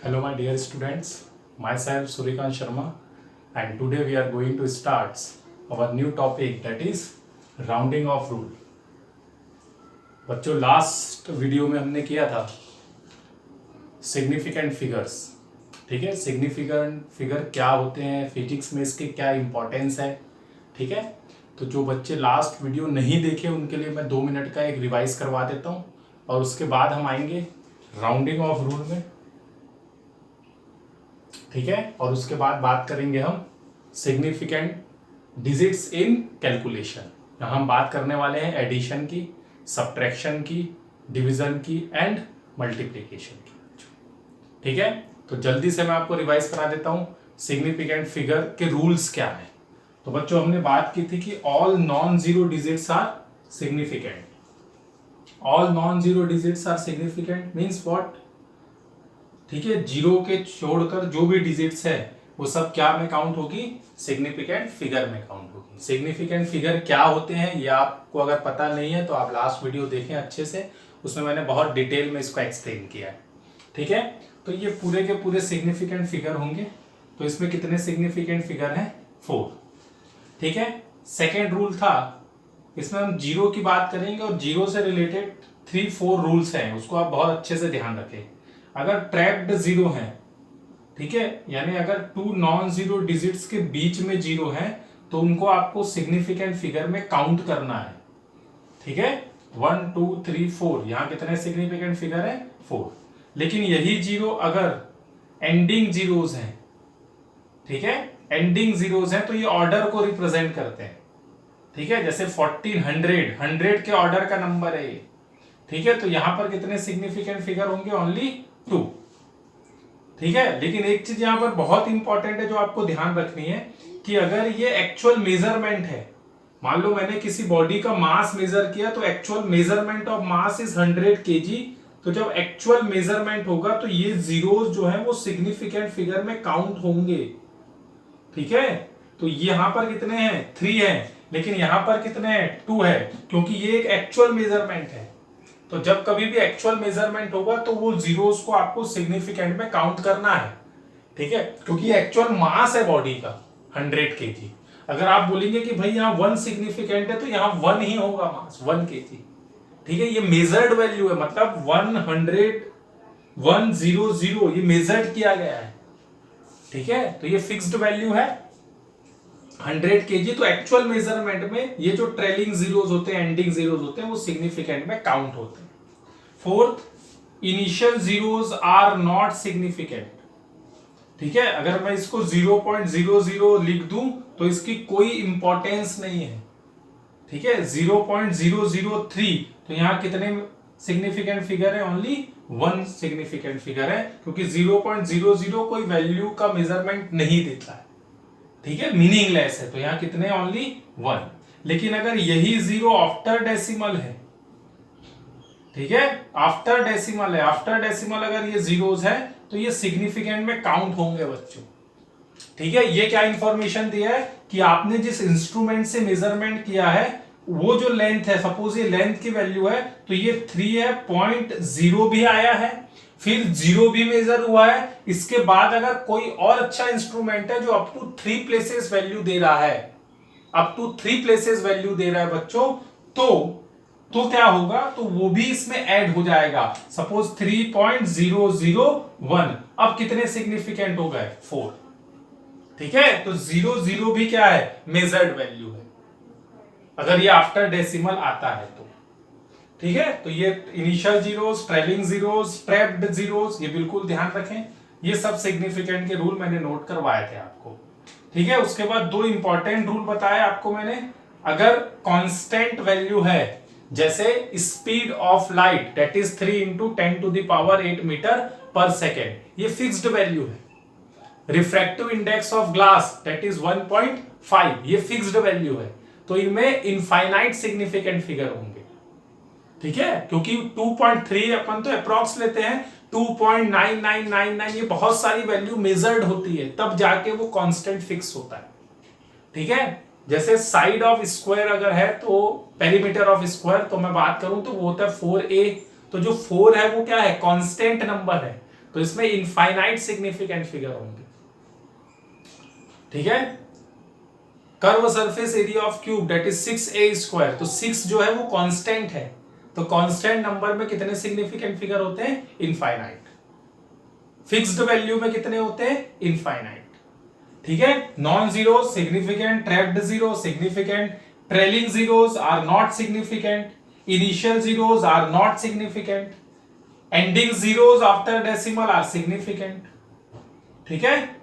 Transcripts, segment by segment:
Hello my dear students, myself Surikant Sharma and today we are going to start our new topic that is rounding off rule। बच्चों last video में हमने किया था significant figures, ठीक है। Significant figure क्या होते हैं, फिजिक्स में इसके क्या इंपॉर्टेंस है, ठीक है। तो जो बच्चे लास्ट वीडियो नहीं देखे उनके लिए मैं 2 मिनट का एक रिवाइज करवा देता हूँ और उसके बाद हम आएंगे राउंडिंग ऑफ रूल में, ठीक है। और उसके बाद बात करेंगे हम सिग्निफिकेंट डिजिट्स इन कैलकुलेशन। यहाँ हम बात करने वाले हैं एडिशन की, सब्ट्रैक्शन की, डिवीजन की एंड मल्टीप्लिकेशन की, ठीक है। तो जल्दी से मैं आपको रिवाइज करा देता हूँ सिग्निफिकेंट फिगर के रूल्स क्या है। तो बच्चों हमने बात की थी कि all non zero digits are significant. All non zero digits are significant means what, ठीक है। जीरो के छोड़कर जो भी डिजिट्स है वो सब क्या में काउंट होगी, सिग्निफिकेंट फिगर में काउंट होगी। सिग्निफिकेंट फिगर क्या होते हैं ये आपको अगर पता नहीं है तो आप लास्ट वीडियो देखें अच्छे से, उसमें मैंने बहुत डिटेल में इसको एक्सप्लेन किया है, ठीक है। तो ये पूरे के पूरे सिग्निफिकेंट फिगर होंगे। तो इसमें कितने सिग्निफिकेंट फिगर हैं, 4, ठीक है। सेकेंड रूल था, इसमें हम जीरो की बात करेंगे और जीरो से रिलेटेड 3-4 रूल्स हैं, उसको आप बहुत अच्छे से ध्यान रखें। अगर ट्रैप्ड जीरो है, ठीक है, यानी अगर 2 नॉन जीरो डिजिट्स के बीच में जीरो है तो उनको आपको सिग्निफिकेंट फिगर में काउंट करना है, ठीक है। 1 2 3 4 यहां कितने सिग्निफिकेंट फिगर है, 4। लेकिन यही जीरो अगर एंडिंग जीरोस हैं, ठीक है, एंडिंग जीरोस हैं तो ये ऑर्डर को रिप्रेजेंट करते हैं, ठीक है। जैसे 1400 100 के ऑर्डर का नंबर है ये, ठीक है। तो यहां पर कितने सिग्निफिकेंट फिगर होंगे, ओनली 2, ठीक है। लेकिन एक चीज यहां पर बहुत इंपॉर्टेंट है जो आपको ध्यान रखनी है कि अगर ये एक्चुअल मेजरमेंट है, मान लो मैंने किसी बॉडी का मास मेजर किया तो actual measurement of mass is 100 kg, तो जब एक्चुअल मेजरमेंट होगा तो ये जीरोस जो है वो सिग्निफिकेंट फिगर में काउंट होंगे, ठीक है। तो यहां पर कितने हैं, 3 है, लेकिन यहां पर कितने हैं, 2 है, क्योंकि ये एक एक्चुअल मेजरमेंट है। तो जब कभी भी एक्चुअल मेजरमेंट होगा तो वो जीरोस को आपको सिग्निफिकेंट में काउंट करना है, ठीक है, क्योंकि एक्चुअल मास है बॉडी का 100 kg। अगर आप बोलेंगे कि भाई यहाँ 1 सिग्निफिकेंट है तो यहाँ 1 ही होगा मास, 1 kg, ठीक है। ये मेजर्ड वैल्यू है, मतलब 100 ये मेजर्ड किया गया है, ठीक है। तो ये फिक्स्ड वैल्यू है 100 kg। तो एक्चुअल मेजरमेंट में ये जो ट्रेलिंग जीरोस होते हैं, एंडिंग जीरोस होते हैं, वो सिग्निफिकेंट में काउंट होते हैं। Fourth, initial zeros are not significant, ठीक है। अगर मैं इसको 0.00 लिख दूं तो इसकी कोई इंपॉर्टेंस नहीं है, ठीक है। 0.003 तो यहां कितने सिग्निफिकेंट फिगर है, ओनली 1 सिग्निफिकेंट फिगर है, क्योंकि 0.00 कोई वैल्यू का मेजरमेंट नहीं देता है, ठीक है, मीनिंगलेस है। तो यहां कितने, ओनली 1। लेकिन अगर यही जीरो आफ्टर डेसिमल है, ठीक है, आफ्टर डेसिमल है, आफ्टर डेसिमल अगर ये जीरोस है तो ये सिग्निफिकेंट में काउंट होंगे बच्चों, ठीक है। ये क्या इंफॉर्मेशन दिया है कि आपने जिस इंस्ट्रूमेंट से मेजरमेंट किया है वो जो लेंथ है, सपोज ये लेंथ की वैल्यू है तो ये 3 है, 0.0 भी आया है, फिर 0 भी मेजर हुआ है। इसके बाद अगर कोई और अच्छा इंस्ट्रूमेंट है जो अप टू 3 प्लेसेस वैल्यू दे रहा है, अप टू 3 प्लेसेस वैल्यू दे रहा है बच्चों, तो क्या होगा, तो वो भी इसमें ऐड हो जाएगा। सपोज 3.001, अब कितने सिग्निफिकेंट हो गए, 4, ठीक है। तो 0 भी क्या है, मेजर्ड वैल्यू है, अगर ये आफ्टर डेसिमल आता है तो, ठीक है। तो ये initial zeros, trailing zeros, trapped zeros, ये बिल्कुल ध्यान रखें। ये सब सिग्निफिकेंट के रूल मैंने नोट करवाए थे आपको, ठीक है। उसके बाद 2 इंपॉर्टेंट रूल बताए आपको मैंने। अगर कांस्टेंट वैल्यू है, जैसे speed of light that is 3 × 10⁸ metre per second, ये फिक्स्ड वैल्यू है। Refractive index of glass that is 1.5, ये फिक्स्ड वैल्यू है। तो इनमें इनफाइनाइट सिग्निफिकेंट फिगर होंगे, ठीक है, क्योंकि 2.3 अपन तो अप्रॉक्स लेते हैं, 2.9999 ये बहुत सारी वैल्यू मेजर्ड होती है, तब जाके वो कांस्टेंट फिक्स होता है, ठीक है। जैसे साइड ऑफ स्क्वायर अगर है तो पेरीमीटर ऑफ स्क्वायर, तो मैं बात करूं तो वो होता है 4a। तो जो 4 है वो क्या है, कांस्टेंट नंबर है। तो इसमें इनफाइनाइट सिग्निफिकेंट फिगर होंगे। ठीक है, curve surface area of cube that is 6a²। तो 6 जो है वो कांस्टेंट है, तो कांस्टेंट नंबर में कितने सिग्निफिकेंट फिगर होते हैं? इनफाइनाइट। फिक्स्ड वैल्यू में कितने होते हैं? इनफाइनाइट। ठीक है, non zero significant, trapped zero significant, trailing zeros are not significant, initial zeros are not significant, ending zeros after decimal are significant. ठीक है,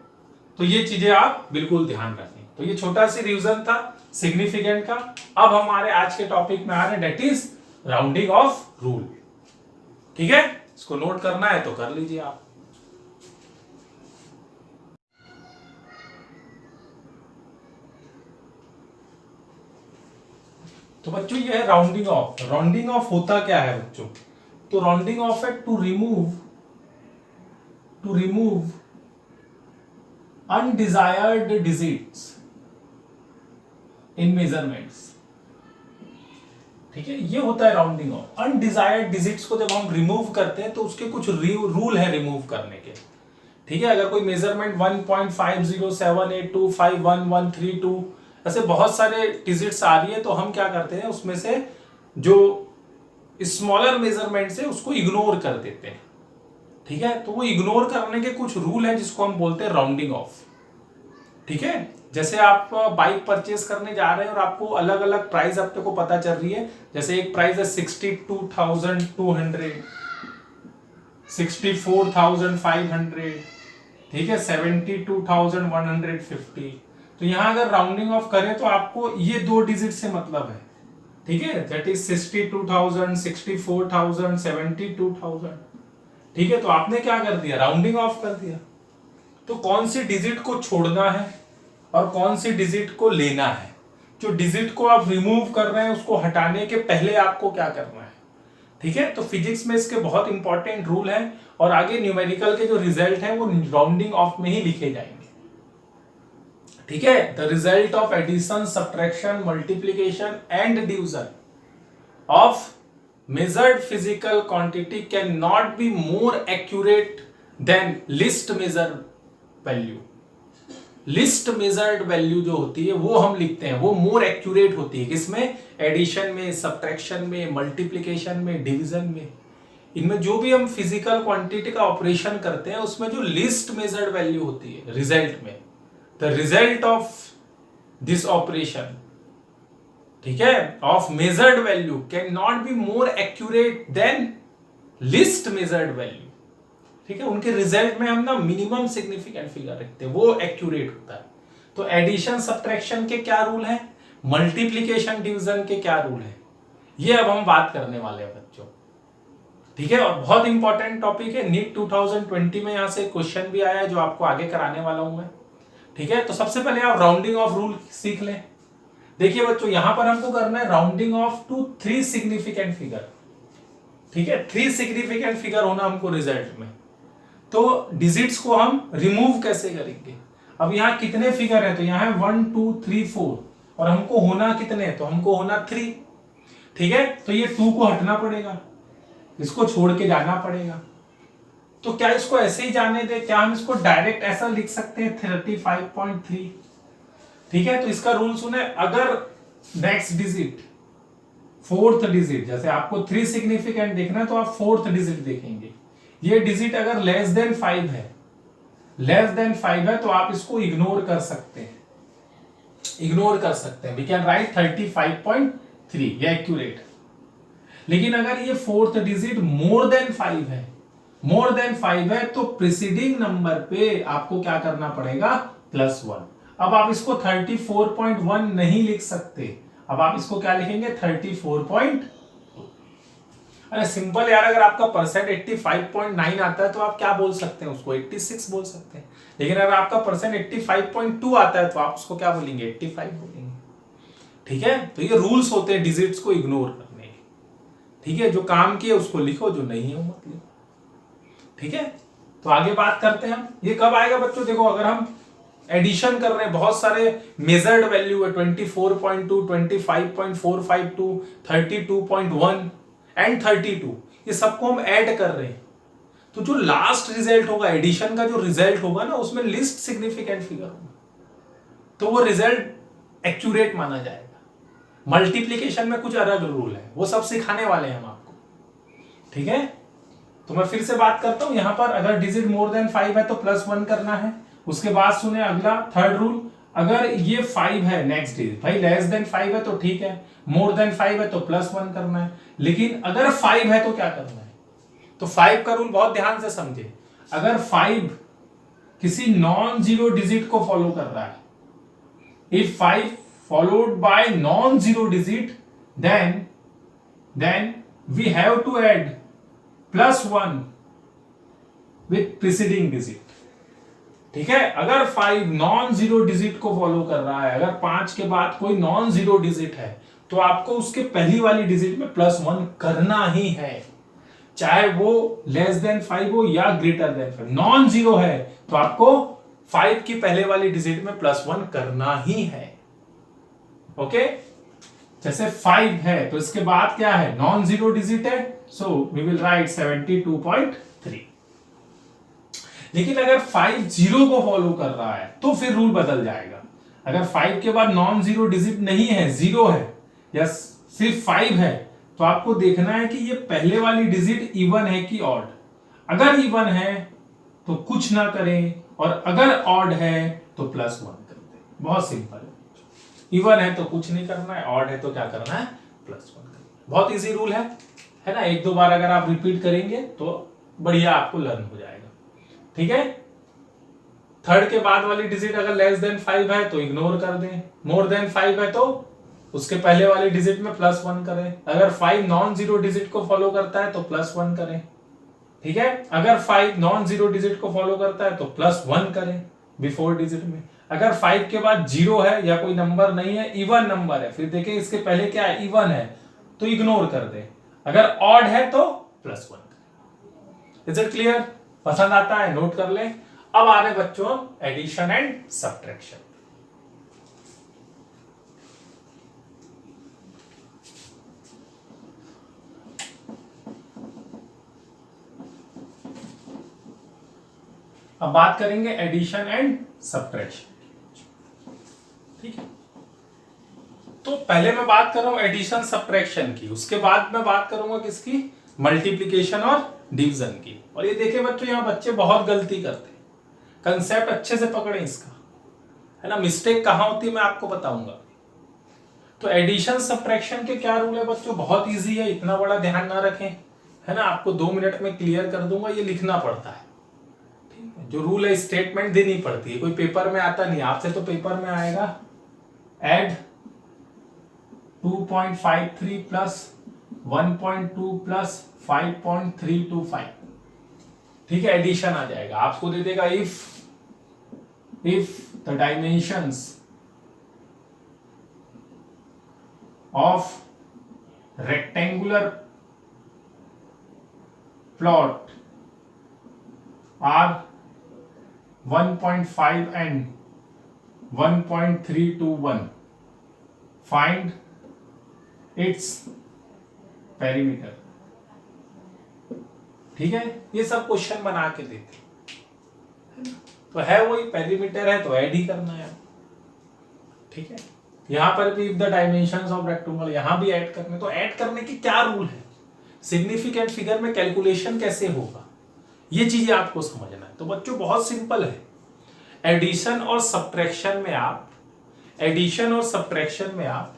तो ये चीजें आप बिल्कुल ध्यान रखें। तो ये छोटा सी रिवीजन था सिग्निफिकेंट का। अब हमारे आज के टॉपिक में आ रहे हैं that is rounding off rule. ठीक है, इसको नोट करना है तो कर लीजिए आप। तो बच्चों ये है राउंडिंग ऑफ। राउंडिंग ऑफ होता क्या है बच्चों? तो राउंडिंग ऑफ है to remove undesired digits in measurements. ठीक है, ये होता है राउंडिंग ऑफ। अनडिजायर्ड डिजिट्स को जब हम रिमूव करते हैं तो उसके कुछ रूल है रिमूव करने के। ठीक है, अगर कोई मेजरमेंट 1.5078251132 ऐसे बहुत सारे डिजिट्स आ रही है तो हम क्या करते हैं, उसमें से जो स्मॉलर मेजरमेंट है उसको इग्नोर कर देते हैं। ठीक है, तो वो इग्नोर करने के कुछ रूल हैं जिसको हम बोलते हैं राउंडिंग ऑफ। ठीक है, जैसे आप बाइक परचेस करने जा रहे हैं और आपको अलग अलग प्राइस आपको को पता चल रही है। जैसे एक प्राइस है 62,200, 64,500, ठीक है, 72,150। तो यहां अगर राउंडिंग ऑफ करें तो आपको ये दो डिजिट से मतलब है। ठीक है, दैट इज 62,000, 64,000, 72,000। ठीक है, तो आपने क्या कर दिया? राउंडिंग ऑफ कर दिया। तो कौन सी डिजिट को छोड़ना है और कौन सी डिजिट को लेना है? जो डिजिट को आप रिमूव कर रहे हैं उसको हटाने के पहले आपको क्या करना है? ठीक है, तो फिजिक्स में इसके बहुत इंपॉर्टेंट रूल हैं और आगे न्यूमेरिकल के जो रिजल्ट हैं वो राउंडिंग ऑफ में ही लिखे जाएंगे। ठीक है, the result of addition, subtraction, multiplication and division of measured physical quantity cannot be more accurate than list measured value। List measured value जो होती है वो हम लिखते हैं, वो मोर एक्यूरेट होती है किसमें? एडिशन में, सब्ट्रैक्शन में, मल्टीप्लिकेशन में, डिवीजन में। इनमें जो भी हम फिजिकल क्वांटिटी का ऑपरेशन करते हैं उसमें जो लिस्ट मेजर्ड वैल्यू होती है रिजल्ट में, the result of this operation, ठीक है, of measured value can not be more accurate then list measured value. ठीक है, उनके रिजल्ट में हम ना मिनिमम सिग्निफिकेंट फिगर रखते हैं, वो एक्यूरेट होता है। तो एडिशन सब्ट्रैक्शन के क्या रूल है, मल्टीप्लिकेशन डिवीजन के क्या रूल है, ये अब हम बात करने वाले हैं बच्चों। ठीक है, और बहुत इंपॉर्टेंट टॉपिक है। नीट 2020 में यहां से क्वेश्चन भी आया है जो आपको आगे कराने वाला हूं मैं। ठीक है, तो सबसे पहले आप राउंडिंग ऑफ रूल सीख लें। देखिए बच्चों, यहां पर हमको करना है rounding off to 3 significant figure. ठीक है, 3 सिग्निफिकेंट फिगर होना हमको रिजल्ट में। तो डिजिट्स को हम रिमूव कैसे करेंगे? अब यहां कितने फिगर है? तो यहां है 1 2 3 4 और हमको होना कितने? तो हमको होना 3। ठीक है, तो ये 2 को हटना पड़ेगा, इसको छोड़ के जाना पड़ेगा। तो क्या इसको ऐसे ही जाने दे? क्या हम इसको डायरेक्ट ऐसा लिख सकते हैं 35.3? ठीक है, तो इसका रूल सुने, अगर नेक्स्ट डिजिट, फोर्थ डिजिट, जैसे आपको 3 सिग्निफिकेंट देखना है तो आप फोर्थ डिजिट देखेंगे। ये डिजिट अगर लेस देन 5 है, लेस देन 5 है तो आप इसको इग्नोर कर सकते हैं, इग्नोर कर सकते हैं। वी कैन राइट 35.3, ये एक्यूरेट। लेकिन अगर ये फोर्थ डिजिट मोर देन 5 है, मोर देन 5 है तो प्रीसीडिंग नंबर पे आपको क्या करना पड़ेगा? +1। अब आप इसको 34.1 नहीं लिख सकते, अब आप इसको क्या लिखेंगे? 34.2। अरे सिंपल यार, अगर आपका परसेंट 85.9 आता है तो आप क्या बोल सकते हैं? उसको 86 बोल सकते हैं। लेकिन अगर आपका परसेंट 85.2 आता है तो आप उसको क्या बोलेंगे? 85 बोलेंगे। ठीक है, तो ये रूल्स होते हैं डिजिट्स को इग्नोर करने के। ठीक है, जो काम किए उसको लिखो, जो नहीं है मत लिखो। ठीक है, तो आगे बात करते हैं हम। ये कब आएगा बच्चों? देखो, अगर हम एडिशन कर रहे हैं, बहुत सारे मेजर्ड वैल्यू है, 24.2, 25.452, 32.1 एंड 32, ये सबको हम ऐड कर रहे हैं। तो जो लास्ट रिजल्ट होगा एडिशन का, जो रिजल्ट होगा ना, उसमें लिस्ट सिग्निफिकेंट फिगर होगा, तो वो रिजल्ट एक्यूरेट माना जाएगा। मल्टीप्लीकेशन में कुछ अलग रूल है, वो सब सिखाने वाले हैं हम आपको, ठीक है। तो मैं फिर से बात करता हूं, यहां पर अगर डिजिट मोर देन 5 है तो +1 करना है। उसके बाद सुने अगला थर्ड रूल, अगर ये 5 है नेक्स्ट डिजिट, भाई लेस देन 5 है तो ठीक है, मोर देन 5 है तो +1 करना है, लेकिन अगर 5 है तो क्या करना है? तो 5 का रूल बहुत ध्यान से समझे। अगर 5 किसी नॉन जीरो डिजिट को फॉलो कर रहा है, if 5 followed by non-zero digit, then we have to add +1 with preceding digit, ठीक है। अगर 5 नॉन जीरो डिजिट को फॉलो कर रहा है, अगर 5 के बाद कोई नॉन जीरो डिजिट है, तो आपको उसके पहली वाली डिजिट में +1 करना ही है, चाहे वो लेस देन 5 हो या ग्रेटर देन 5। नॉन जीरो है तो आपको 5 की पहले वाली डिजिट में +1 करना ही है, ओके। जैसे 5 है तो इसके बाद क्या है, नॉन जीरो डिजिट है, सो वी विल राइट 72.3। लेकिन अगर 5 0 को फॉलो कर रहा है तो फिर रूल बदल जाएगा। अगर 5 के बाद नॉन जीरो डिजिट नहीं है, 0 है या सिर्फ 5 है, तो आपको देखना है कि ये पहले वाली डिजिट इवन है कि ऑड। अगर इवन है तो कुछ ना करें, और अगर ऑड है तो +1 कर दें। बहुत सिंपल है। इवन है तो कुछ नहीं करना है, ऑड है तो क्या करना है, +1 करना है। बहुत इजी रूल है ना। एक दो बार अगर आप रिपीट करेंगे तो बढ़िया आपको लर्न हो जाएगा, ठीक है। थर्ड के बाद वाली डिजिट अगर लेस देन 5 है तो इग्नोर कर दें, मोर देन 5 है तो उसके पहले वाली डिजिट में +1 करें। अगर 5 नॉन जीरो डिजिट को फॉलो करता है तो +1 करें, ठीक है। अगर 5 नॉन जीरो डिजिट को फॉलो करता है तो +1 करें बिफोर डिजिट में। अगर 5 के बाद 0 है या कोई नंबर नहीं है, इवन नंबर है, फिर देखें इसके पहले क्या है, इवन है, तो इग्नोर कर दे। अगर ऑड है तो +1 करें। Is it clear? पसंद आता है? नोट कर ले। अब आ रहे बच्चों एडिशन एंड सब्ट्रैक्शन। अब बात करेंगे एडिशन एंड सब्ट्रैक्शन, ठीक है। तो पहले मैं बात कर रहा हूं एडिशन सब्ट्रैक्शन की, उसके बाद मैं बात करूंगा किसकी, मल्टीप्लिकेशन और डिवीजन की। और ये देखिए बच्चों, यहां बच्चे बहुत गलती करते हैं, कंसेप्ट अच्छे से पकड़े इसका, है ना। मिस्टेक कहां होती है मैं आपको बताऊंगा। तो एडिशन सब्ट्रैक्शन के क्या रूल है बच्चों, बहुत इजी है, इतना बड़ा ध्यान ना रखें, है ना। आपको 2 मिनट में क्लियर कर दूंगा, ये लिखना पड़ता है, ठीक है। जो रूल है स्टेटमेंट देनी पड़ती है, कोई पेपर में आता नहीं, आपसे तो पेपर में आएगा एड 2.53 प्लस 1.2 प्लस 5.325, ठीक है, एडिशन आ जाएगा। आपको दे देगा if the dimensions of rectangular plot are 1.5 and 1.321, find its perimeter, ठीक है। ये सब क्वेश्चन बना के देते हैं, तो है वही पेरीमीटर है तो ऐड ही करना है, ठीक है। यहां पर भी if the dimensions of rectangle, यहां भी ऐड करने। तो ऐड करने की क्या रूल है, सिग्निफिकेंट फिगर में कैलकुलेशन कैसे होगा, ये चीजें आपको समझना है। तो बच्चों बहुत सिंपल है, एडिशन और सब्ट्रैक्शन में आप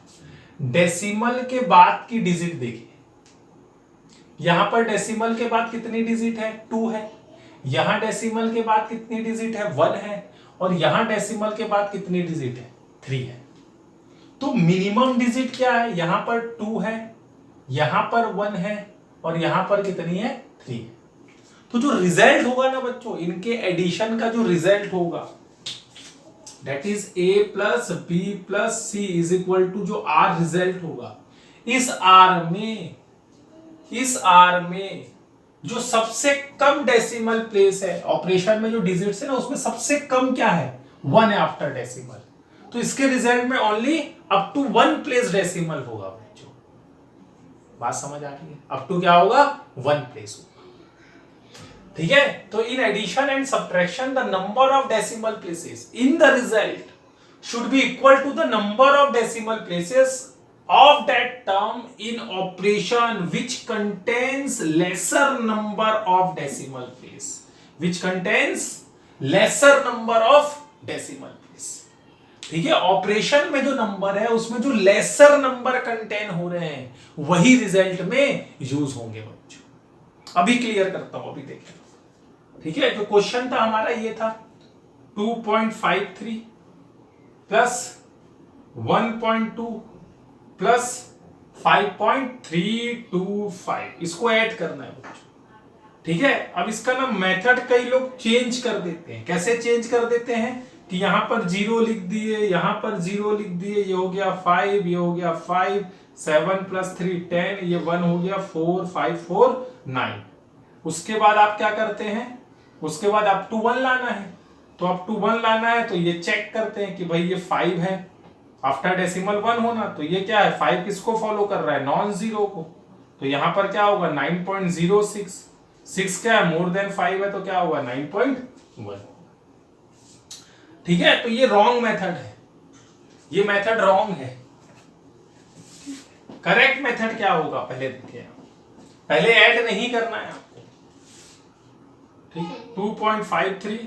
डेसिमल के बाद की डिजिट देखिए। यहां पर डेसिमल के बाद कितनी डिजिट है, 2 है। यहां डेसिमल के बाद कितनी डिजिट है, 1 है। और यहां डेसिमल के बाद कितनी डिजिट है, 3 है। तो मिनिमम डिजिट क्या है, यहां पर 2 है, यहां पर 1 है, और यहां पर कितनी है, 3 है। तो जो रिजल्ट होगा ना बच्चों, इनके एडिशन का जो रिजल्ट होगा, that is a plus B plus C is equal to जो आर रिजल्ट होगा, इस आर में जो सबसे कम डेसिमल प्लेस है, ऑपरेशन में जो डिजिट्स है ना, उसमें सबसे कम क्या है, 1 है आफ्टर डेसिमल। तो इसके रिजल्ट में only up to 1 place decimal होगा बच्चों। बात समझ आ रही है? अप टू क्या होगा, 1 प्लेस होगा, ठीक है, तो in addition and subtraction the number of decimal places in the result should be equal to the number of decimal places of that term in operation which contains lesser number of decimal place, which contains lesser number of decimal place. ठीक है, operation में जो number है उसमें जो laser number contain हो रहे हैं वही रिजल्ट में यूज होंगे बच्चों। अभी क्लियर करता हूं, अभी देखिए। ठीक है, जो क्वेश्चन था हमारा ये था 2.53 प्लस 1.2 प्लस 5.325, इसको ऐड करना है बच्चों। ठीक है, अब इसका ना मेथड कई लोग चेंज कर देते हैं। कैसे चेंज कर देते हैं कि यहां पर 0 लिख दिए, यहां पर 0 लिख दिए, ये हो गया 5, ये हो गया 5, 7 + 3 10, ये 1 हो गया 4, 5 4 9। उसके बाद आप क्या करते हैं, उसके बाद अप टू 1 लाना है। तो अप टू 1 लाना है तो ये चेक करते हैं कि भाई ये 5 है, आफ्टर डेसिमल 1 होना, तो ये क्या है 5 किसको फॉलो कर रहा है, नॉन जीरो को। तो यहां पर क्या होगा 9.06, 6 क्या है मोर देन 5 है, तो क्या होगा 9.1। ठीक है, तो ये रॉन्ग मेथड है, ये मेथड रॉन्ग है। करेक्ट मेथड क्या होगा पहले देखिए, पहले ऐड नहीं करना है आपको। ठीक है, 2.53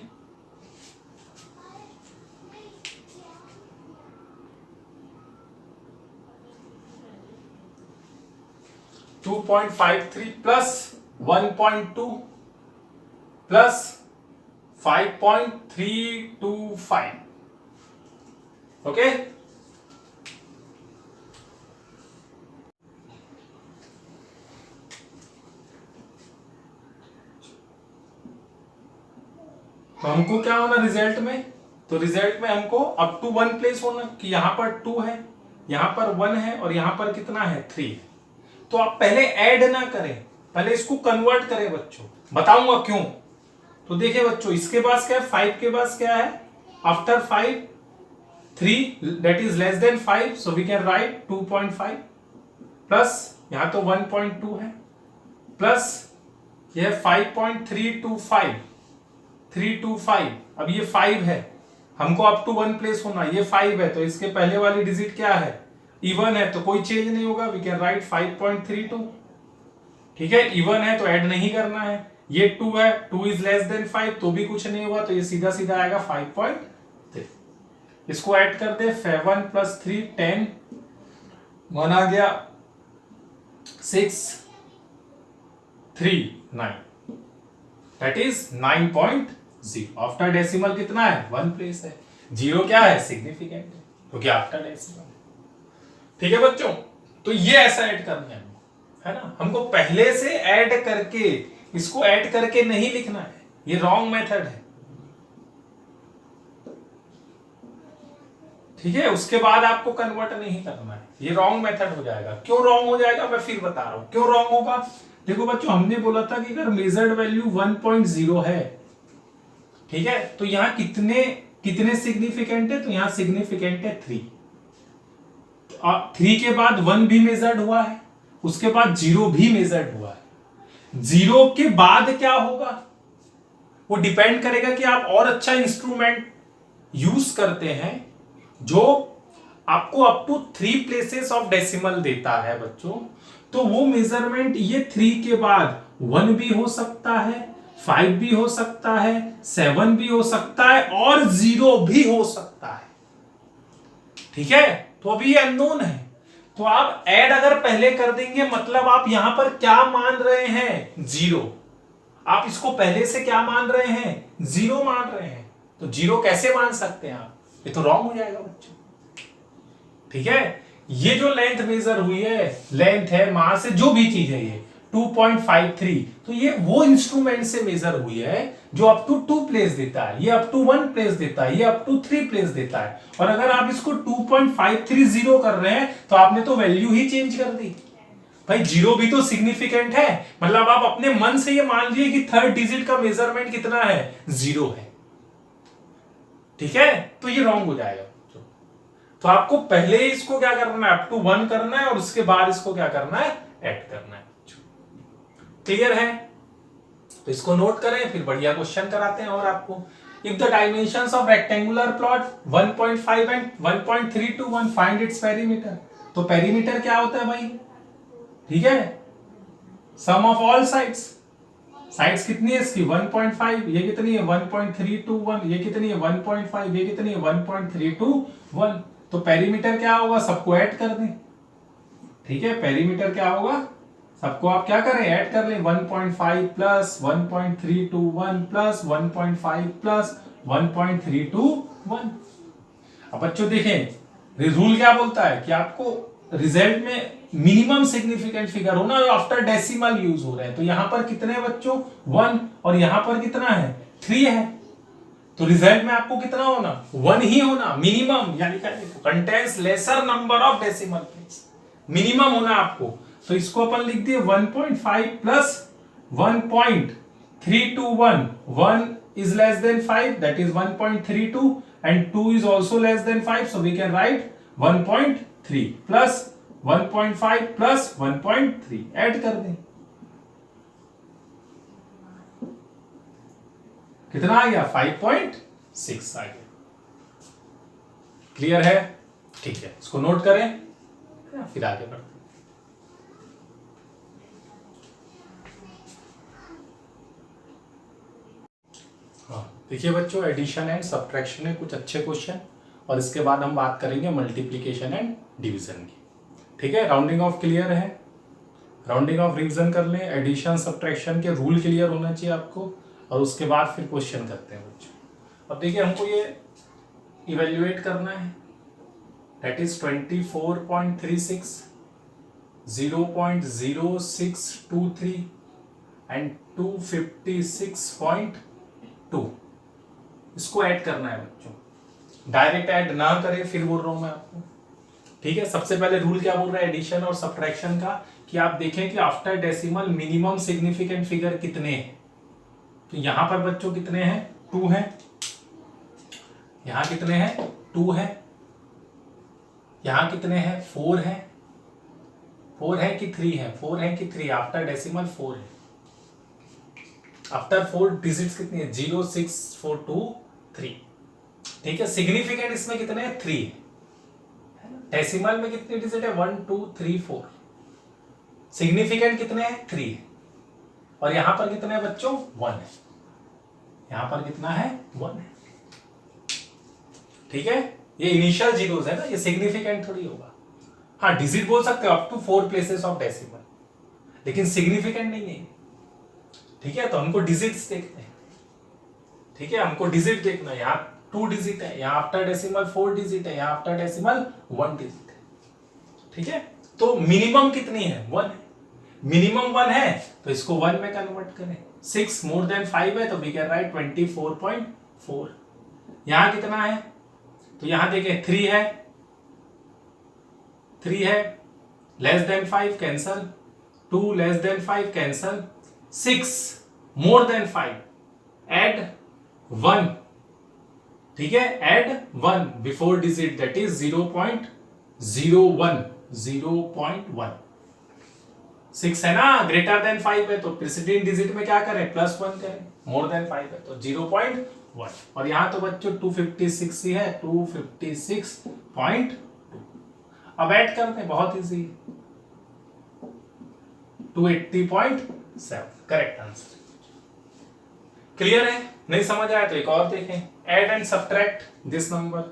2.53 प्लस 1.2 प्लस 5.325। ओके, तो हमको क्या होना रिजल्ट में, तो रिजल्ट में हमको अप टू 1 प्लेस होना कि यहां पर 2 है, यहां पर 1 है और यहां पर कितना है 3 है। तो आप पहले ऐड ना करें, पहले इसको कन्वर्ट करें बच्चों, बताऊंगा क्यों। तो देखिए बच्चों, इसके पास क्या है 5 के पास क्या है, after 5 3 that is less than 5, so we can write 2.5 plus यहां तो 1.2 है प्लस यह 5.325। अब ये 5 है, हमको अप टू 1 प्लेस होना, ये 5 है तो इसके पहले वाली डिजिट क्या है, इवन है तो कोई चेंज नहीं होगा, वी कैन राइट 5.32। ठीक है, इवन है तो ऐड नहीं करना है, ये 2 है, 2 इज लेस देन 5 तो भी कुछ नहीं होगा, तो ये सीधा सीधा आएगा 5.3। इसको ऐड कर दे, 7 + 3 10, 1 आ गया 6 3 9, दैट इज 9.0। आफ्टर डेसिमल कितना है 1 प्लेस है, 0 क्या है सिग्निफिकेंट है क्योंकि आफ्टर डेसिमल। ठीक है बच्चों, तो ये ऐसा ऐड करना है ना, हमको पहले से ऐड करके, इसको ऐड करके नहीं लिखना है, ये रॉन्ग मेथड है। ठीक है, उसके बाद आपको कन्वर्ट नहीं करना है, ये रॉन्ग मेथड हो जाएगा। क्यों रॉन्ग हो जाएगा मैं फिर बता रहा हूं क्यों रॉन्ग होगा। देखो बच्चों, हमने बोला था कि अगर मेजर्ड वैल्यू 1.0 है, ठीक है, तो यहां कितने सिग्निफिकेंट है, तो यहां सिग्निफिकेंट है 3। 3 के बाद 1 भी मेजर्ड हुआ है, उसके बाद 0 भी मेजर्ड हुआ है। 0 के बाद क्या होगा वो डिपेंड करेगा कि आप और अच्छा इंस्ट्रूमेंट यूज करते हैं जो आपको up to 3 places of decimal देता है बच्चों। तो वो मेजरमेंट ये 3 के बाद 1 भी हो सकता है, 5 भी हो सकता है, 7 भी हो सकता है और 0 भी हो सकता है। ठीक है, तो अभी ये अननोन है, तो आप ऐड अगर पहले कर देंगे मतलब आप यहां पर क्या मान रहे हैं 0, आप इसको पहले से क्या मान रहे हैं 0 मान रहे हैं, तो 0 कैसे मान सकते हैं आप, ये तो रॉन्ग हो जाएगा बच्चों। ठीक है, ये जो लेंथ मेजर हुई है, लेंथ है मास से जो भी चीज है, ये 2.53, तो ये वो इंस्ट्रूमेंट से मेजर हुई है जो अप टू 2 प्लेस देता है, ये अप टू 1 प्लेस देता है, ये अप टू 3 प्लेस देता है। और अगर आप इसको 2.530 कर रहे हैं तो आपने तो वैल्यू ही चेंज कर दी भाई, 0 भी तो सिग्निफिकेंट है, मतलब आप अपने मन से ये मान लीजिए कि थर्ड डिजिट का मेजरमेंट कितना है 0 है। ठीक है, तो ये रॉन्ग हो जाएगा। तो आपको पहले इसको क्या करना है, अप टू 1 करना है और उसके बाद इसको क्या करना है, ऐड करना है। क्लियर है? तो इसको नोट करें, फिर बढ़िया क्वेश्चन कराते हैं और आपको। If the dimensions of rectangular plot 1.5 and 1.321 find its perimeter. तो पेरीमीटर क्या होता है भाई, ठीक है, सम ऑफ ऑल साइड्स। साइड्स कितनी है इसकी 1.5, ये कितनी है 1.321, ये कितनी है 1.5, ये कितनी है 1.321। तो पेरीमीटर क्या होगा, सबको ऐड कर दें, ठीक है। पेरीमीटर क्या होगा, सबको आप क्या करें, ऐड कर लें। 1.5 प्लस 1.321 प्लस 1.5 प्लस 1.321। अब बच्चों देखें रूल क्या बोलता है कि आपको रिजल्ट में मिनिमम सिग्निफिकेंट फिगर होना और आफ्टर डेसिमल यूज हो रहा है। तो यहां पर कितने बच्चों 1 और यहां पर कितना है 3 है। तो रिजल्ट में आपको कितना होना 1 ही होना मिनिमम, यानी contains lesser number of decimal place, minimum होना आपको। तो इसको अपन लिख दिए 1.5 plus 1.321, 1 is less than 5, that is 1.32 and 2 is also less than 5, so we can write 1.3 plus 1.5 plus 1.3 add कर दें, कितना आ गया 5.6 आ गया। क्लियर है, ठीक है, इसको नोट करें फिर आगे बढ़ते। हाँ देखिए बच्चों, एडिशन एंड सब्ट्रैक्शन में कुछ अच्छे क्वेश्चन और इसके बाद हम बात करेंगे मल्टीप्लिकेशन एंड डिवीजन की, ठीक है। राउंडिंग ऑफ क्लियर है, राउंडिंग ऑफ रिवीजन कर लें, एडिशन सब्ट्रैक्शन के रूल क्लियर होना चाहिए आपको और उसके बाद फिर क्वेश्चन करते हैं बच्चों। अब देखिए हमको ये इवेल्युएट करना है, दैट इज 24.36, 0.0623 एंड 256.2, इसको ऐड करना है बच्चों। डायरेक्ट ऐड ना करें, फिर बोल रहा हूं मैं आपको, ठीक है। सबसे पहले रूल क्या बोल रहा है एडिशन और सब्ट्रैक्शन का, कि आप देखें कि after decimal minimum significant figure कितने हैं। तो यहां पर बच्चों कितने हैं 2 हैं, यहां कितने हैं 2 हैं, यहां कितने हैं 4 हैं, 4 है कि 3 है, 4 है कि 3, आफ्टर डेसिमल 4 है। आफ्टर 4 डिजिट्स कितनी है 0, 6, 4, 2, 3, ठीक है। सिग्निफिकेंट इसमें कितने हैं 3 है, डेसिमल में कितनी डिजिट है 1, 2, 3, 4, सिग्निफिकेंट कितने हैं 3 है। और यहां पर कितने हैं बच्चों 1 है, यहां पर कितना है 1 है, ठीक है। ये इनिशियल जीरोस है ना, ये सिग्निफिकेंट थोड़ी होगा। हाँ डिजिट बोल सकते हो up to 4 places of decimal, लेकिन सिग्निफिकेंट नहीं है, ठीक है। तो हमको डिजिट्स देखते हैं, ठीक है, हमको डिजिट देखना है। यहाँ 2 डिजिट है, यहाँ आफ्टर डेसिमल 4 डिजिट है, यहाँ आफ्टर डेसिमल 1 डिजिट है, ठीक है। तो मिनिमम कितनी है 1 है, मिनिमम 1 है तो इसको 1 में कन्वर्ट करें। 6 मोर देन 5 है तो वी कैन राइट 24.4। यहां कितना है तो यहां देखें 3 है, 3 है, less than 5 cancel, 2 less than 5 cancel, 6 more than 5 add 1, ठीक है, add 1 before digit that is 0.01, 0.1। 6 है ना, ग्रेटर देन 5 है तो प्रीसीडिंग डिजिट में क्या करें +1 करें, मोर देन 5 है तो 0.1। और यहां तो बच्चों 256 ही है, 256.2। अब ऐड करते हैं, बहुत इजी, 280.7 करेक्ट आंसर। क्लियर है, नहीं समझ आया तो एक और देखें, add and subtract this number.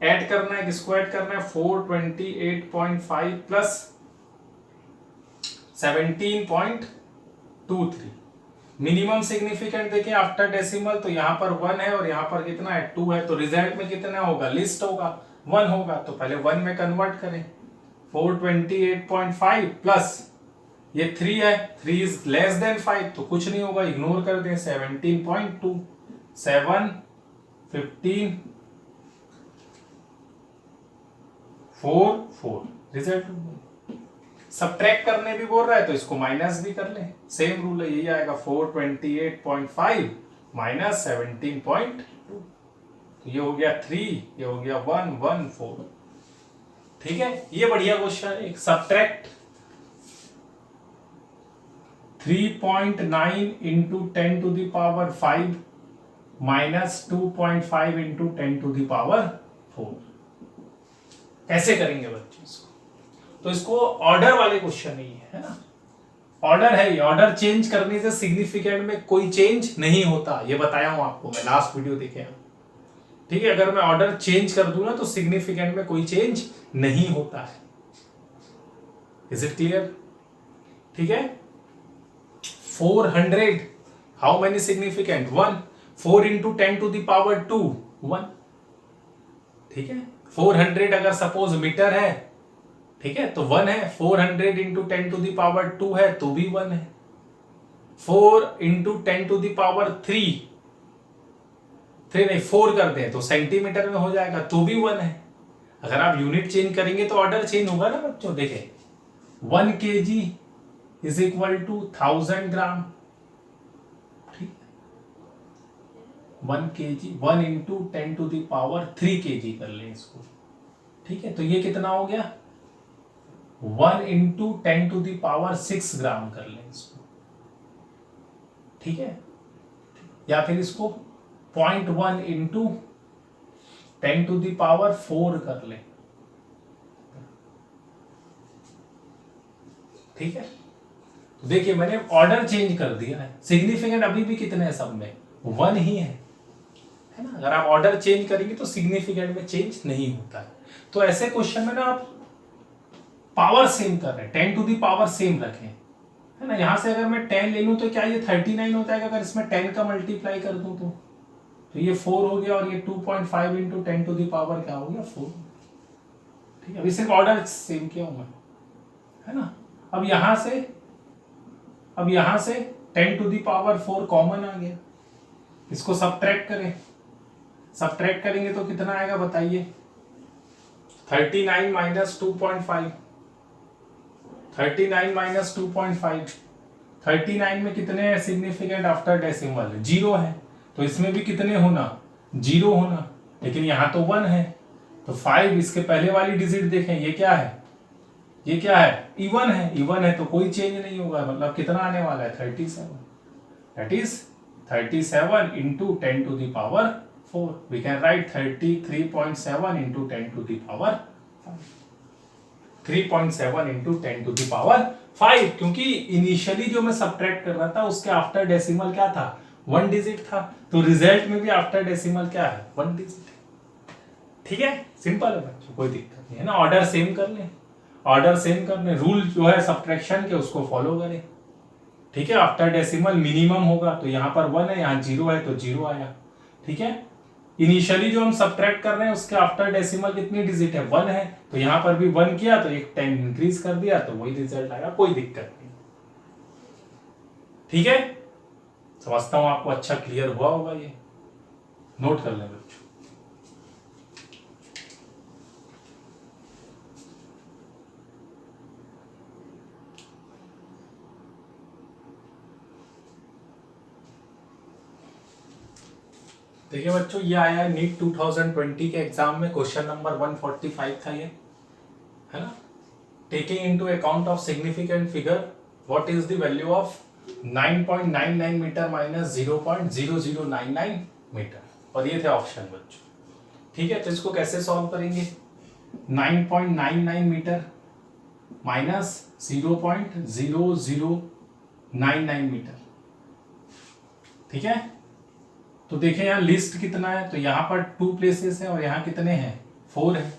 Add करना है, किसको ऐड करना है 428.5 प्लस 17.23। मिनिमम सिग्निफिकेंट देखें आफ्टर डेसिमल तो यहां पर 1 है और यहां पर कितना है 2 है, तो रिजल्ट में कितना होगा लिस्ट होगा 1 होगा, तो पहले 1 में कन्वर्ट करें। 428.5 प्लस ये 3 है, 3 इज लेस देन 5 तो कुछ नहीं होगा, इग्नोर कर दें। 17.2, 7, 15, 4, 4 रिजल्ट। सब्ट्रैक्ट करने भी बोल रहा है तो इसको माइनस भी कर लें, सेम रूल है, यही आएगा 428.5 माइनस 17.2, ये हो गया 3, ये हो गया 1, 1, 4, ठीक है। ये बढ़िया क्वेश्चन है, एक subtract 3.9 into 10 to the power 5 minus 2.5 into 10 to the power 4। कैसे करेंगे बच्चों इसको? तो इसको ऑर्डर वाले क्वेश्चन नहीं है ना, ऑर्डर है ये। ऑर्डर चेंज करने से सिग्निफिकेंट में कोई चेंज नहीं होता, ये बताया हूं आपको मैं, लास्ट वीडियो देखे हैं। ठीक है, अगर मैं ऑर्डर चेंज कर दूं ना तो सिग्निफिकेंट में कोई चेंज नहीं होता है। Is it clear? ठीक है। 400 how many significant? 1। 4 into 10 to the power 2 1। ठीक है, 400 अगर सपोज मीटर है, ठीक है, तो 1 है। 400 इंटू 10 टू द पावर 2 है तो भी 1 है। 4 इंटू 10 टू द पावर 3 नहीं 4 करते हैं तो सेंटीमीटर में हो जाएगा तो भी 1 है। अगर आप यूनिट चेंज करेंगे तो ऑर्डर चेंज होगा ना बच्चों। देखें 1 kg is equal to 1000 gram. ठीक, 1 kg 1 into 10 to the power 3 kg कर लें इसको। ठीक है, तो ये कितना हो गया? 1 इंटू 10 टू द पावर 6 ग्राम कर लें इसको। ठीक है, या फिर इसको 0.1 इंटू 10 टू द पावर 4 कर लें। ठीक है, तो देखिए मैंने ऑर्डर चेंज कर दिया है। सिग्निफिकेंट अभी भी कितने हैं सब में? 1 ही है ना। अगर आप ऑर्डर चेंज करेंगे तो सिग्निफिकेंट में चेंज नहीं होता है। तो ऐसे क्वेश्चन में ना आप पावर सेम कर रहे हैं, 10 टू दी पावर सेम रखें, है ना। यहां से अगर मैं 10 ले लूं तो क्या ये 39 हो जाएगा अगर इसमें 10 का मल्टीप्लाई कर दूं तो ये 4 हो गया, और ये 2.5 इंटू 10 टू दी पावर क्या हो गया? 4। ठीक है, अभी सिर्फ ऑर्डर सेम किया हूं मैं, है ना। अब यहां से 10 टू दी पावर 4 कॉमन आ गया। इसको सब्ट्रैक्ट करें, सब्ट्रैक्ट करेंगे तो कितना आएगा बताइए? 39 माइनस 2.5, 39 माइनस 2.5, 39 में कितने हैं सिग्निफिकेंट आफ्टर डेसिमल? 0 है, तो इसमें भी कितने होना? 0 होना, लेकिन यहां तो 1 है, तो 5 इसके पहले वाली डिजिट देखें, ये क्या है? ये क्या है? इवन है, इवन है तो कोई चेंज नहीं होगा, मतलब कितना आने वाला है? 37। That is 37 into 10 to the power 4। We can write 33.7 into 10 to the power 5। 3.7 into 10 to the power 5, क्योंकि इनिशियली जो मैं सब्ट्रैक्ट कर रहा था उसके आफ्टर डेसिमल क्या था? 1 डिजिट था, तो रिजल्ट में भी आफ्टर डेसिमल क्या है? 1 डिजिट है। ठीक है, सिंपल है बच्चों, कोई दिक्कत नहीं है ना। ऑर्डर सेम कर लें, ऑर्डर सेम करने, रूल जो है सब्ट्रैक्शन के उसको फॉलो करें। ठीक है, आफ्टर डेसिमल मिनिमम होगा, तो यहां पर 1 है, यहां 0 है तो 0 आया। ठीक है, इनिशियली जो हम सब्ट्रैक्ट कर रहे हैं उसके आफ्टर डेसिमल कितनी डिजिट है? 1 है, तो यहां पर भी 1 किया तो एक 10 इंक्रीज कर दिया तो वही रिजल्ट आया, कोई दिक्कत नहीं। ठीक है, समझता हूं आपको अच्छा क्लियर हुआ होगा। ये नोट कर लें बच्चों। देखिए बच्चों, ये आया है नीट 2020 के एग्जाम में, क्वेश्चन नंबर 145 था ये, है ना। Taking into account of significant figure, what is the value of 9.99 metre minus 0.0099 metre, और ये थे ऑप्शन बच्चों। ठीक है, तो इसको कैसे सॉल्व करेंगे? 9.99 मीटर माइनस 0.0099 मीटर। ठीक है, तो देखें यहाँ लिस्ट कितना है, तो यहाँ पर 2 प्लेसेस है और यहाँ कितने हैं? 4 है।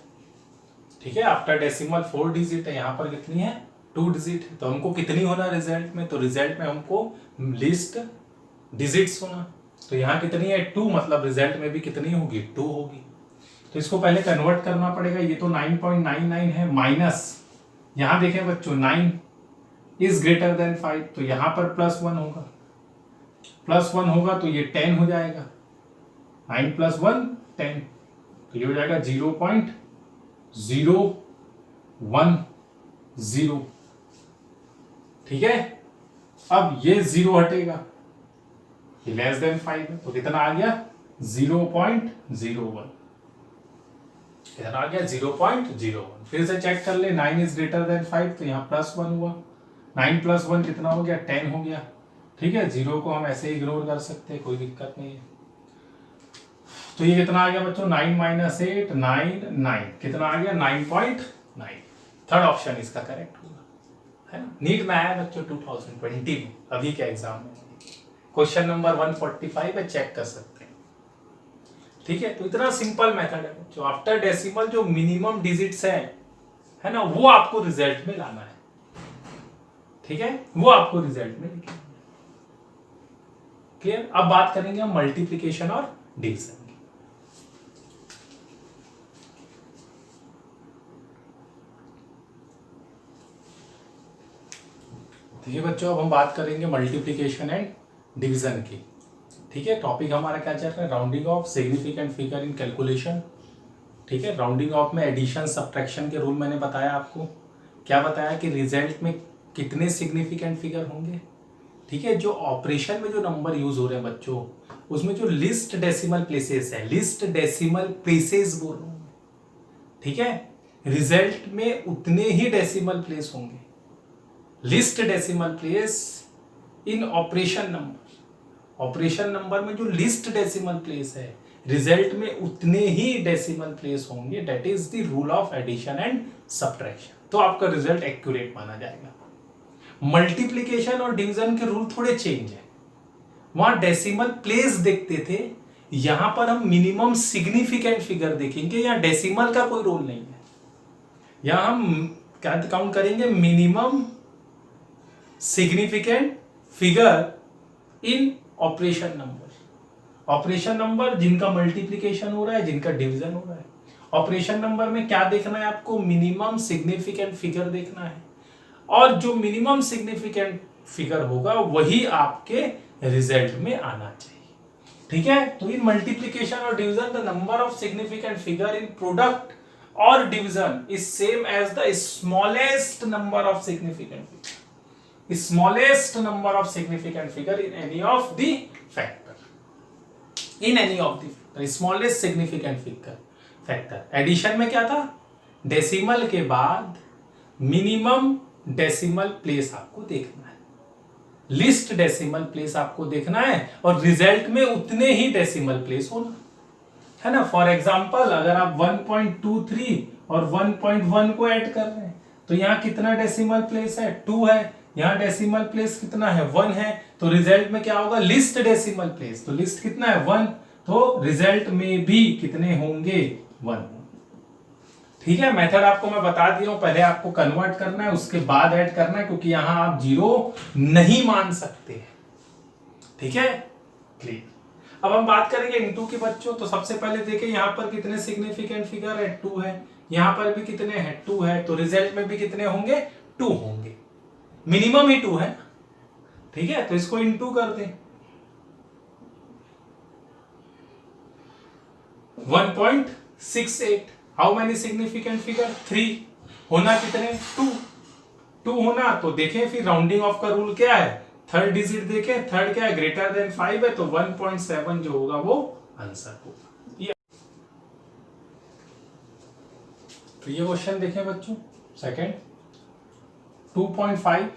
ठीक है, आफ्टर डेसिमल 4 डिजिट है, यहाँ पर कितनी है? 2 डिजिट है। तो हमको कितनी होना रिजल्ट में? तो रिजल्ट में हमको लिस्ट डिजिट्स होना, तो यहाँ कितनी है? 2, मतलब रिजल्ट में भी कितनी होगी? 2 होगी। तो इसको पहले कन्वर्ट करना पड़ेगा। ये तो 9.99 है, माइनस यहाँ देखें बच्चों 9 इज ग्रेटर देन 5, तो यहाँ पर +1 होगा, +1 होगा तो ये 10 हो जाएगा। 9 + 1 10, तो ये हो जाएगा 0.010। ठीक है, अब ये 0 हटेगा, ये लेस देन 5 है, तो कितना आ गया? 0.01। कितना आ गया? 0.01। फिर से चेक कर ले, 9 इज ग्रेटर देन 5, तो यहाँ +1 हुआ, 9 + 1 कितना हो गया, 10 हो गया। ठीक है, 0 को हम ऐसे इग्नोर कर सकते हैं, कोई दिक्कत नहीं है। तो ये कितना आ गया बच्चों, 9 - 8 9 9 कितना आ गया, 9.9। थर्ड ऑप्शन इसका करेक्ट होगा, है ना। नीट में आया बच्चों 2020 में, अभी के एग्जाम में। क्वेश्चन नंबर 145 पे चेक कर सकते हैं। ठीक है, तो इतना सिंपल मेथड है बच्चों। आफ्टर डेसिमल जो मिनिमम डिजिट्स है ना, वो आपको रिजल्ट में लाना है। ठीक है, वो आपको रिजल्ट में लिखना है। क्लियर। अब बात करेंगे हम मल्टीप्लिकेशन और डिवीजन की। देखिए बच्चों, अब हम बात करेंगे मल्टीप्लिकेशन एंड डिवीजन की। ठीक है, टॉपिक हमारा क्या चल रहा है, rounding of significant figure in calculation. ठीक है, राउंडिंग ऑफ में एडिशन सब्ट्रैक्शन के रूल मैंने बताया आपको। क्या बताया कि रिजल्ट में कितने सिग्निफिकेंट फिगर होंगे। ठीक है, जो ऑपरेशन में जो नंबर यूज हो रहे हैं बच्चों, उसमें जो लिस्ट डेसिमल प्लेसेस है, लिस्ट डेसिमल प्लेसेस बोल रहा हूं। ठीक है, रिजल्ट में उतने ही डेसिमल प्लेस होंगे। Least decimal place in operation number, operation number में जो लिस्ट डेसिमल प्लेस है, रिजल्ट में उतने ही डेसिमल प्लेस होंगे। That is the rule of addition and subtraction. तो आपका रिजल्ट एक्यूरेट माना जाएगा। मल्टीप्लिकेशन और डिवीजन के रूल थोड़े चेंज है। वहां डेसिमल प्लेस देखते थे, यहां पर हम मिनिमम सिग्निफिकेंट फिगर देखेंगे। यहां डेसिमल का कोई रोल नहीं है। यहां हम क्या काउंट करेंगे, मिनिमम सिग्निफिकेंट फिगर इन ऑपरेशन नंबर। ऑपरेशन नंबर जिनका मल्टीप्लिकेशन हो रहा है, जिनका डिवीजन हो रहा है। ऑपरेशन नंबर में क्या देखना है आपको, मिनिमम सिग्निफिकेंट फिगर देखना है। और जो मिनिमम सिग्निफिकेंट फिगर होगा वही आपके रिजल्ट में आना चाहिए। ठीक है, तो इन मल्टीप्लिकेशन और division the number of significant figure in product और division is same as the smallest number of significant figure, smallest number of significant figure in any of the factor, in any of the smallest significant figure factor. Addition में क्या था, decimal के बाद minimum decimal place आपको देखना है, least decimal place आपको देखना है, और रिजल्ट में उतने ही डेसिमल प्लेस होना है ना। फॉर एग्जांपल, अगर आप 1.23 और 1.1 को ऐड कर रहे हैं, तो यहां कितना डेसिमल प्लेस है, 2 है। यहां डेसिमल प्लेस कितना है, 1 है। तो रिजल्ट में क्या होगा, लिस्ट डेसिमल प्लेस। तो लिस्ट कितना है, 1। तो रिजल्ट में भी कितने होंगे, 1। ठीक है, मेथड आपको मैं बता दिया हूं। पहले आपको कन्वर्ट करना है, उसके बाद ऐड करना है, क्योंकि यहां आप 0 नहीं मान सकते हैं। ठीक है, क्लियर। अब हम बात करेंगे इनटू के बच्चों। तो सबसे पहले देखें यहां पर कितने सिग्निफिकेंट फिगर है, 2 है। यहां पर भी कितने हैं, 2 है। तो रिजल्ट में भी कितने होंगे, 2 होंगे। मिनिमम ही 2 है। ठीक है, तो इसको इनटू कर दें, 1.68। How many significant figure, 3। होना कितने, 2 होना। तो देखें फिर राउंडिंग ऑफ का रूल क्या है, थर्ड डिजिट देखें, थर्ड क्या है, ग्रेटर देन 5 है। तो 1.7 जो होगा वो आंसर होगा। तो ये क्वेश्चन देखें बच्चों, सेकंड, 2.5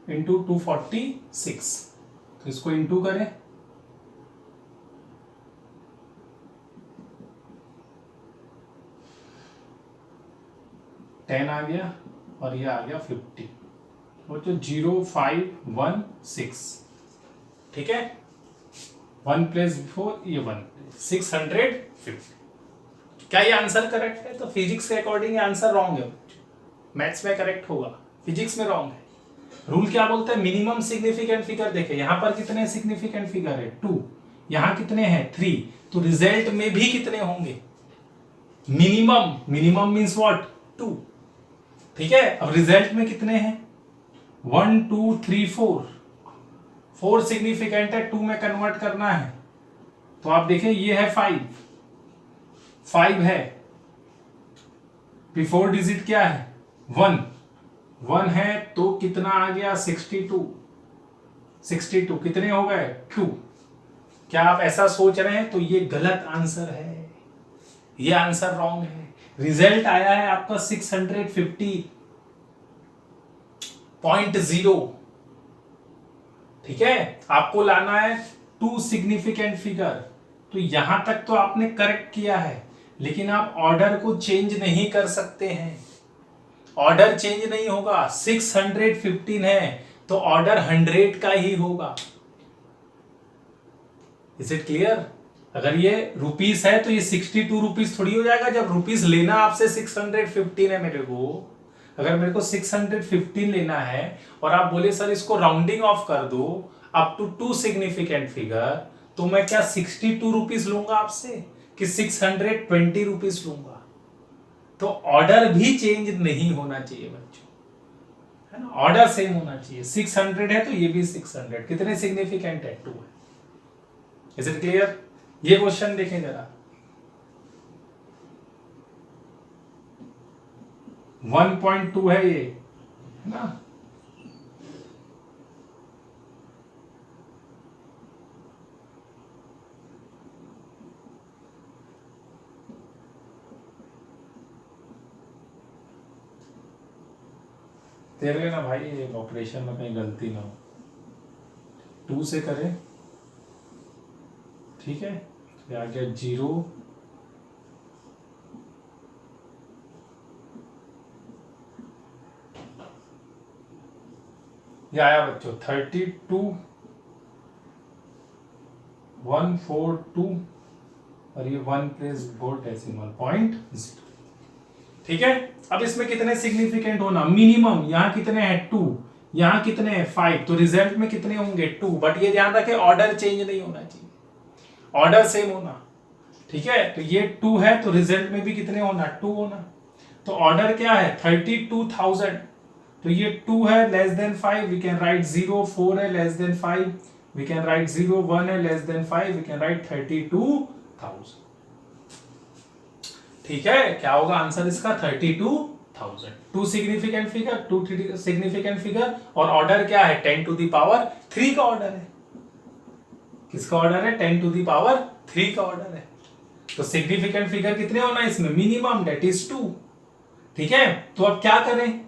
इंटू 246। तो इसको इंटू करें, 10 आ गया और ये आ गया 50। वो तो 0516। ठीक है, 1 प्लेस बिफोर ये 1, 650। क्या ये आंसर करेक्ट है? तो फिजिक्स के अकॉर्डिंग आंसर रॉन्ग है। मैथ्स में करेक्ट होगा, फिजिक्स में रॉन्ग है। रूल क्या बोलता है, मिनिमम सिग्निफिकेंट फिगर देखे, यहां पर कितने सिग्निफिकेंट फिगर है, 2। यहां कितने हैं, 3। तो रिजल्ट में भी कितने होंगे, मिनिमम। Minimum means what, 2। ठीक है, अब रिजल्ट में कितने हैं, 1 2 3 4 सिग्निफिकेंट है, 2 में कन्वर्ट करना है। तो आप देखें ये है 5 है, बिफोर डिजिट क्या है, 1 है। तो कितना आ गया, 62 कितने हो गए, 2। क्या आप ऐसा सोच रहे हैं? तो ये गलत आंसर है, ये आंसर रॉन्ग है। रिजल्ट आया है आपका 650। 0.0। ठीक है, आपको लाना है 2 सिग्निफिकेंट फिगर। तो यहां तक तो आपने करेक्ट किया है, लेकिन आप ऑर्डर को चेंज नहीं कर सकते हैं। ऑर्डर चेंज नहीं होगा। 615 है तो ऑर्डर 100 का ही होगा। Is it clear? अगर ये रुपीस है तो ये 62 रुपीस थोड़ी हो जाएगा, जब रुपीस लेना आपसे 615 है मेरे को। अगर मेरे को 615 लेना है और आप बोले सर इसको राउंडिंग ऑफ कर दो अप टू 2 सिग्निफिकेंट फिगर, तो मैं क्या 62 रुपीस लूंगा आपसे कि 620 रुपीस लूंगा? तो ऑर्डर भी चेंज नहीं होना चाहिए बच्चों, है ना, ऑर्डर सेम होना चाहिए। 600 है तो ये भी 600। कितने सिग्निफिकेंट है? 2 है। Is it clear? ये क्वेश्चन देखें जरा। 1.2 है ये, है ना। तेरे ना भाई ये ऑपरेशन में कहीं गलती ना हो, 2 से करें। ठीक है, ये आ गया 0, ये आया बच्चों 32,142 और ये 1 प्लेस 4 डेसिमल पॉइंट 0। ठीक है, अब इसमें कितने सिग्निफिकेंट होना? मिनिमम यहाँ कितने हैं? 2। यहाँ कितने हैं? 5। तो रिजल्ट में कितने होंगे? 2। बट ये ध्यान रखें ऑर्डर चेंज नहीं होना चाहिए, ऑर्डर सेम होना। ठीक है, तो ये 2 है तो रिजल्ट में भी कितने होना? 2 होना। तो ऑर्डर क्या है? 32,000। तो ये 2 है less than 5, we can write 0। 4 है less than 5, we can write 0। 1 है less than 5, we can write 32,000। ठीक है, क्या होगा आंसर इसका? 32,000। 2 सिग्निफिकेंट फिगर, 2 सिग्निफिकेंट फिगर, और ऑर्डर क्या है? 10 टू द पावर 3 का ऑर्डर है। किसका ऑर्डर है? 10 टू द पावर 3 का ऑर्डर है। तो सिग्निफिकेंट फिगर कितने होना है इसमें? Minimum, that is 2। ठीक है, तो अब क्या करें?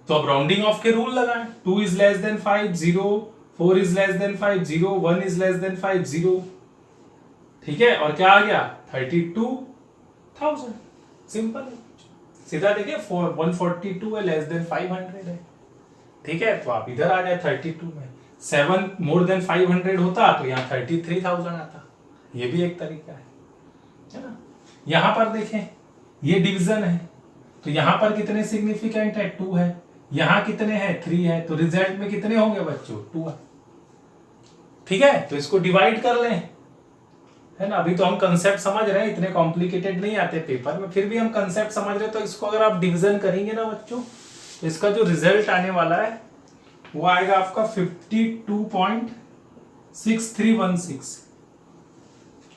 तो अब राउंडिंग ऑफ के रूल लगाएं। 2 is less than 5, 0। 4 is less than 5, 0। 1 is less than 5, 0। ठीक है, और क्या आ गया? 32,000। सिंपल है, सीधा देखिए। 142 है लेस देन 500 है। ठीक है, तो आप इधर आ जाए 32 में। 7 मोर देन 500 होता तो यहाँ 33,000 आता। ये भी एक तरीका है ना। यहां पर देखें, ये डिवीजन है, तो यहां पर कितने सिग्निफिकेंट है? 2 है। यहां कितने हैं? 3 है। तो रिजल्ट में कितने होंगे बच्चों? 2 है। ठीक है, तो इसको डिवाइड कर लें, है ना। अभी तो हम कंसेप्ट समझ रहे हैं, इतने कॉम्प्लिकेटेड नहीं आते पेपर में, फिर भी हम कंसेप्ट समझ रहे हैं। तो इसको अगर आप डिवीजन करेंगे ना बच्चों, तो इसका जो रिजल्ट आने वाला है वो आएगा आपका 52.6316।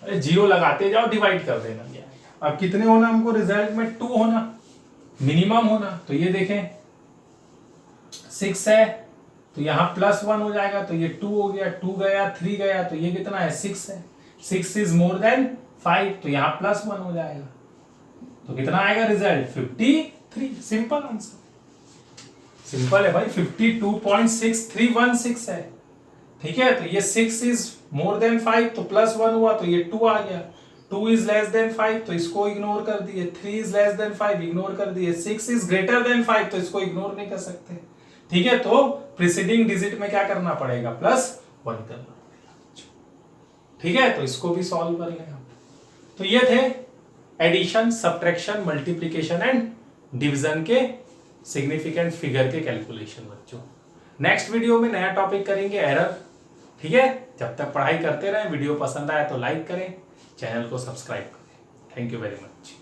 अरे 0 लगाते जाओ, डिवाइड कर देना। अब कितने होना हमको रिजल्ट में? 2 होना, मिनिमम होना। तो ये देखें 6 है तो यहाँ +1 हो जाएगा, तो ये 2 हो गया। 2 गया, 3 गया, तो ये कितना है? 6 है। 6 इज मोर देन 5, तो यहाँ +1 हो जाएगा। तो कितना आएगा रिजल्ट? 53। सिंपल आंसर, सिंपल है भाई। 52.6316 है। ठीक है, तो ये 6 इज मोर देन 5 तो +1 हुआ, तो ये 2 आ गया। 2 इज लेस देन 5 तो इसको इग्नोर कर दिए। 3 इज लेस देन 5 इग्नोर कर दिए। 6 इज ग्रेटर देन 5 तो इसको इग्नोर नहीं कर सकते। ठीक है, तो प्रीसीडिंग डिजिट में क्या करना पड़ेगा? +1 करना पड़ेगा। ठीक है, तो इसको भी सॉल्व कर लें आप। तो ये थे addition, subtraction, multiplication and division के सिग्निफिकेंट फिगर के कैलकुलेशन बच्चों। नेक्स्ट वीडियो में नया टॉपिक करेंगे, एरर। ठीक है, जब तक पढ़ाई करते रहें। वीडियो पसंद आए तो लाइक करें, चैनल को सब्सक्राइब करें। Thank you very much.